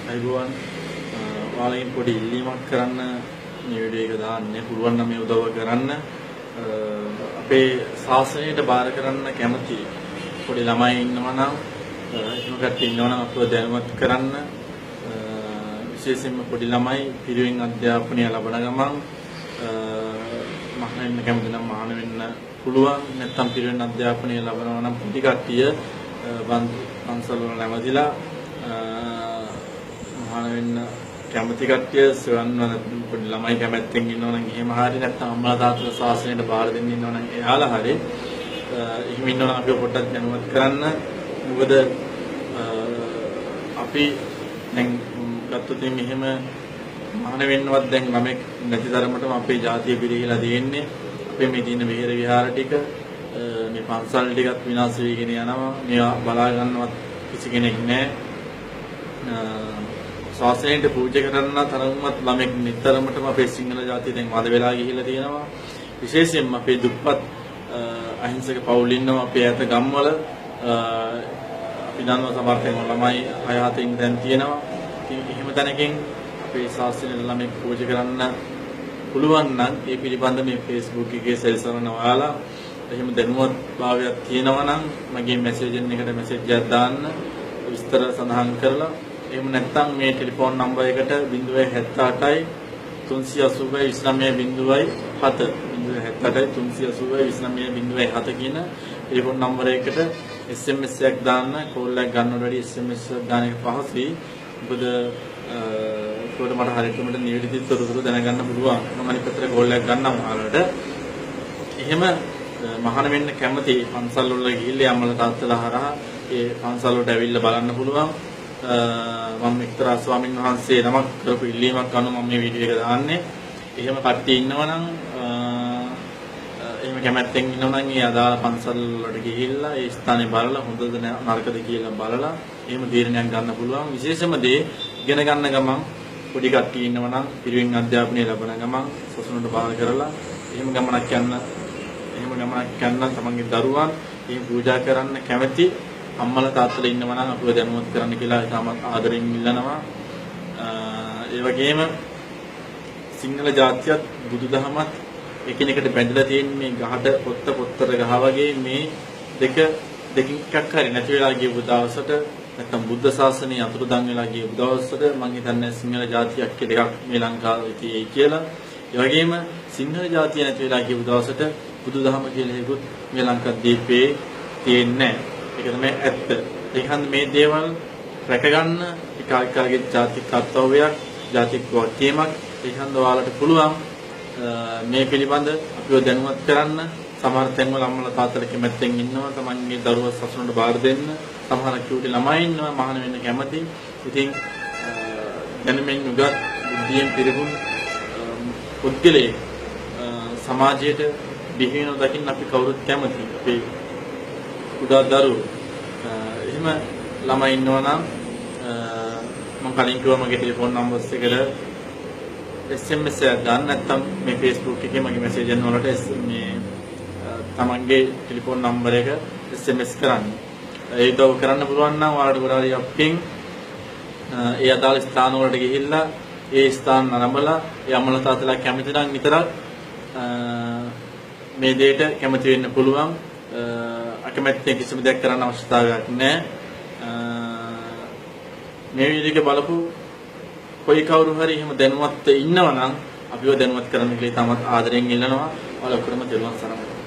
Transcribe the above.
අයිබෝවන් ඔයාලගෙන් පොඩි ඉල්ලීමක් කරන්න මේ වීඩියෝ එක දාන්නේ පුළුවන් නම් මේ උදව්ව කරන්න අපේ ශාසනයට බාර කරන්න කැමති පොඩි ළමයි ඉන්නවා නම් එහෙම කට්ටිය ඉන්නවා නම් අපිව දැනුවත් කරන්න විශේෂයෙන්ම පොඩි ළමයි පිරිවෙන් අධ්‍යාපනය ලබන ගමන් මහාන වෙන්න කැමති නම් මහාන වෙන්න පුළුවන් නැත්නම් පිරිවෙන් අධ්‍යාපනය ලබනවා නම් පොඩි කට්ටිය පන්සල් වල නැවතිලා මහාන වෙන්න කැමති කට්ටිය සවන්වන පොඩි ළමයි කැමැත්තෙන් ඉන්නවා නම් එහෙම හරිය නැත්නම් අම්මලා තාත්තලා ශාසනයට බාර දෙන්න ඉන්නවා නම් එයාලා හරිය එහෙම ඉන්නවා නම් අපි පොඩ්ඩක් දැනුවත් කරන්න මොකද අපි දැන් ගත්තොත් මෙහෙම මහාන වෙන්නවත් දැන් ළමෙක් නැති තරමටම අපේ ජාතිය පිරිහිලා තියෙන්නේ අපේ මේ දින විහෙර විහාර ටික මේ පන්සල් ටිකත් විනාශ වෙගෙන යනවා මේවා බලා ගන්නවත් කිසි කෙනෙක් නැහැ ශාසනයට පූජා කරන්න තරම්වත් ළමෙක් නිතරමටම අපේ සිංහල ජාතිය දැන් වද වෙලා ගිහිල්ලා තියෙනවා විශේෂයෙන්ම අපේ දුප්පත් අහිංසක පවුල් ඉන්නවා අපේ ඈත ගම්වල අපි දන්නවා සමහරවිට ළමයි අයහතින් දැන් තියෙනවා ඉතින් එහෙම තැනකින් අපේ ශාසනයට ළමෙක් පූජා කරන්න පුළුවන් නම් ඒ පිළිබඳ මේ Facebook එකේ සෙල්සරන ඔයාලා එහෙම දැනුවත් භාවයක් තියෙනවා නම් මගේ මැසේජ් එකට මැසේජ් එකක් දාන්න විස්තර සඳහන් කරලා එහෙම නැත්නම් මේ ටෙලිෆෝන් නම්බර් එකට 078යි 380 2907 078යි 380 2907 කියන ටෙලිෆෝන් නම්බර් එකට SMS එකක් දාන්න කෝල් එකක් ගන්නවට වැඩිය SMS එකක් දාන එක පහසුයි මොකද ඒකට මට හරියටම නිවැරදි තොරතුරු දැනගන්න පුළුවන් මම අනිත් පැත්තට කෝල් එකක් ගන්නම් ඔයාලට එහෙම මහාන වෙන්න කැමති පන්සල් වල ගිහිල්ලා අම්මලා තාත්තලා හරහා ඒ පන්සල් වලට ඇවිල්ලා බලන්න පුළුවන් මම එක්තරා ස්වාමීන් වහන්සේ නමක් කරපු ඉල්ලීමක් අනුව මම මේ වීඩියෝ එක දාන්නේ. එහෙම කට්ටිය ඉන්නවනම් එහෙම කැමැත්තෙන් ඉන්නවනම් ඒ අදාළ පන්සල් වලට ගිහිල්ලා ඒ ස්ථානේ බලලා හොඳද නරකද කියලා බලලා එහෙම තීරණයක් ගන්න පුළුවන්. විශේෂම දේ ඉගෙන ගන්න ගමන් පොඩි කට්ටිය ඉන්නවනම් පිරිවෙන් අධ්‍යාපනය ලැබන ගමන් සසුනට බාර කරලා එහෙම ගමනක් යන්න තමන්ගේ දරුවන් එහෙම පූජා කරන්න කැමැති අම්මලා තාත්තලා ඉන්නවා නම් අපිව දැනුවත් කරන්න කියලා ඉතාමත් ආදරෙන් ඉල්ලනවා. ඒ වගේම සිංහල ජාතියත් බුදුදහමත් එකිනෙකට බැඳලා තියෙන මේ ගහට පොත්තර ගහ වගේ මේ දෙකින් එකක් හරි නැති වෙලා ගියපු දවසට නැත්නම් බුද්ධ ශාසනය අතුරුදන් වෙලා ගියපු දවසට මම හිතන්නේ සිංහල ජාතියක් දෙකක් මේ ලංකාවේ තියෙයි කියලා. ඒ වගේම සිංහල ජාතිය නැති වෙලා ගියපු දවසට බුදුදහම කියලා එකකුත් මේ ලංකාද්වීපයේ තියෙන්නේ නැහැ. ඒක තමයි ඇත්ත. ඒකන් මේ දේවල් රැකගන්න ඒකාකාරගේ ජාතික කර්තව්‍යයක්, ජාතික වගකීමක්. ඒකන් ඔයාලට පුළුවන් මේ පිළිබඳ අපිව දැනුවත් කරන්න. සමහර තැන්වල අම්මලා තාත්තලා කැමැත්තෙන් ඉන්නවා. තමන්ගේ දරුවා සසුනට බාර දෙන්න. සමහර චූටි ළමයි ඉන්නවා මහාන වෙන්න කැමති. ඉතින් දැනුමින් උගත් බුද්ධියෙන් පිරිපුන් පුද්ගලයේ සමාජයට බිහි වෙනව දකින්න අපි කවුරුත් කැමතියි. අපි කුඩා දරුවෝ එහෙම ළමයි ඉන්නවා නම් මම කලින් කිව්වා මගේ ටෙලිෆෝන් නම්බර්ස් එකට SMS එකක් ගන්න නැත්නම් මේ Facebook එකේ මගේ මැසේජ් එක වලට මේ තමන්ගේ ටෙලිෆෝන් නම්බර් එක SMS කරන්න. ඒක උදව් කරන්න පුළුවන් නම් ඔයාලට ගොඩාක් අප්පින් ඒ අදාළ ස්ථාන වලට ගිහිල්ලා ඒ ස්ථාන නරඹලා ඒ අම්මලා තාත්තලා කැමති නම් විතරක් මේ දෙයට කැමති වෙන්න පුළුවන්. අකමැත්තෙන් කිසිම දෙයක් කරන්න අවශ්‍යතාවයක් නැහැ. මේ වීඩියෝ එක බලපු කොයි කවුරු හරි එහෙම දැනුවත් ඉන්නවනම් අපිව දැනුවත් කරන්න කියලා තමත් ආදරෙන් ඉල්ලනවා. ඔයාලා ඔක්කොම දරුවන් සරණයි.